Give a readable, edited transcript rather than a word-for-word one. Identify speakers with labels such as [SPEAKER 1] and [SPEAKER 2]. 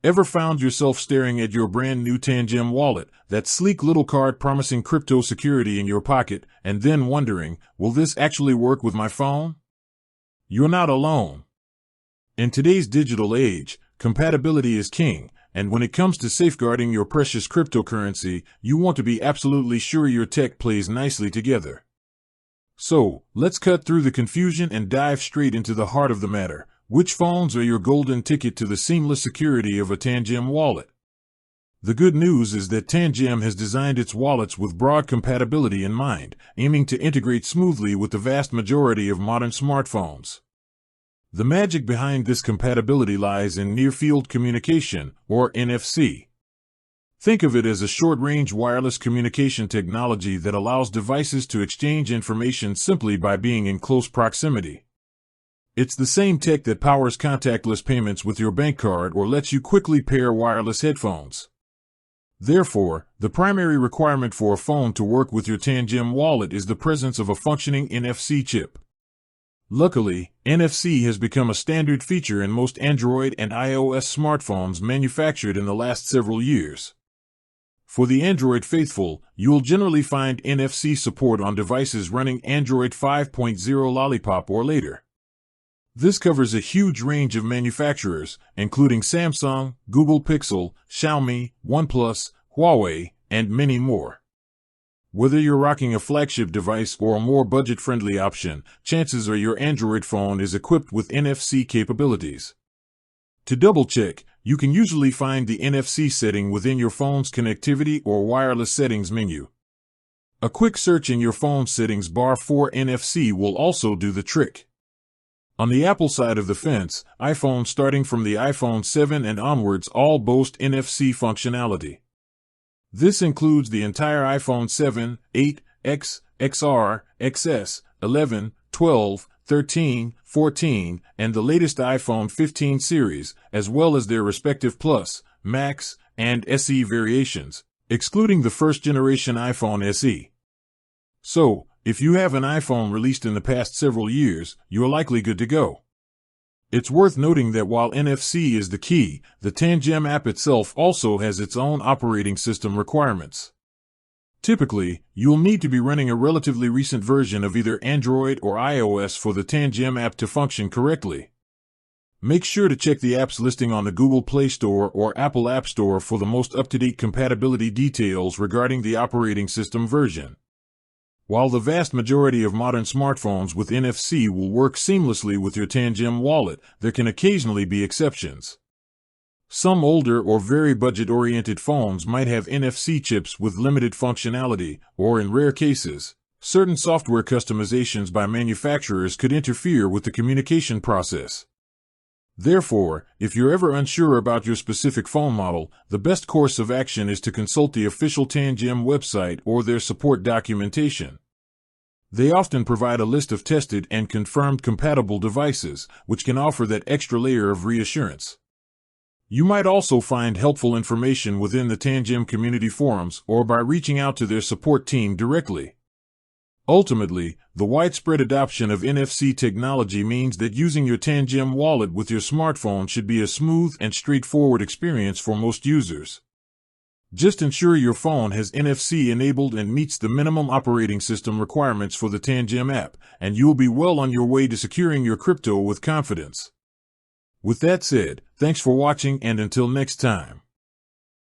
[SPEAKER 1] Ever found yourself staring at your brand new Tangem Wallet, that sleek little card promising crypto security in your pocket, and then wondering, will this actually work with my phone? You're not alone. In today's digital age, compatibility is king, and when it comes to safeguarding your precious cryptocurrency, you want to be absolutely sure your tech plays nicely together. So, let's cut through the confusion and dive straight into the heart of the matter. Which phones are your golden ticket to the seamless security of a Tangem wallet? The good news is that Tangem has designed its wallets with broad compatibility in mind, aiming to integrate smoothly with the vast majority of modern smartphones. The magic behind this compatibility lies in near-field communication, or NFC. Think of it as a short-range wireless communication technology that allows devices to exchange information simply by being in close proximity. It's the same tech that powers contactless payments with your bank card or lets you quickly pair wireless headphones. Therefore, the primary requirement for a phone to work with your Tangem wallet is the presence of a functioning NFC chip. Luckily, NFC has become a standard feature in most Android and iOS smartphones manufactured in the last several years. For the Android faithful, you'll generally find NFC support on devices running Android 5.0 Lollipop or later. This covers a huge range of manufacturers, including Samsung, Google Pixel, Xiaomi, OnePlus, Huawei, and many more. Whether you're rocking a flagship device or a more budget-friendly option, chances are your Android phone is equipped with NFC capabilities. To double-check, you can usually find the NFC setting within your phone's connectivity or wireless settings menu. A quick search in your phone's settings bar for NFC will also do the trick. On the Apple side of the fence, iPhones starting from the iPhone 7 and onwards all boast NFC functionality. This includes the entire iPhone 7, 8, X, XR, XS, 11, 12, 13, 14, and the latest iPhone 15 series, as well as their respective Plus, Max, and SE variations, excluding the first-generation iPhone SE. So, if you have an iPhone released in the past several years, you're likely good to go. It's worth noting that while NFC is the key, the Tangem app itself also has its own operating system requirements. Typically, you'll need to be running a relatively recent version of either Android or iOS for the Tangem app to function correctly. Make sure to check the app's listing on the Google Play Store or Apple App Store for the most up-to-date compatibility details regarding the operating system version. While the vast majority of modern smartphones with NFC will work seamlessly with your Tangem wallet, there can occasionally be exceptions. Some older or very budget-oriented phones might have NFC chips with limited functionality, or in rare cases, certain software customizations by manufacturers could interfere with the communication process. Therefore, if you're ever unsure about your specific phone model, the best course of action is to consult the official Tangem website or their support documentation. They often provide a list of tested and confirmed compatible devices, which can offer that extra layer of reassurance. You might also find helpful information within the Tangem community forums or by reaching out to their support team directly. Ultimately, the widespread adoption of NFC technology means that using your Tangem wallet with your smartphone should be a smooth and straightforward experience for most users. Just ensure your phone has NFC enabled and meets the minimum operating system requirements for the Tangem app, and you'll be well on your way to securing your crypto with confidence. With that said, thanks for watching, and until next time.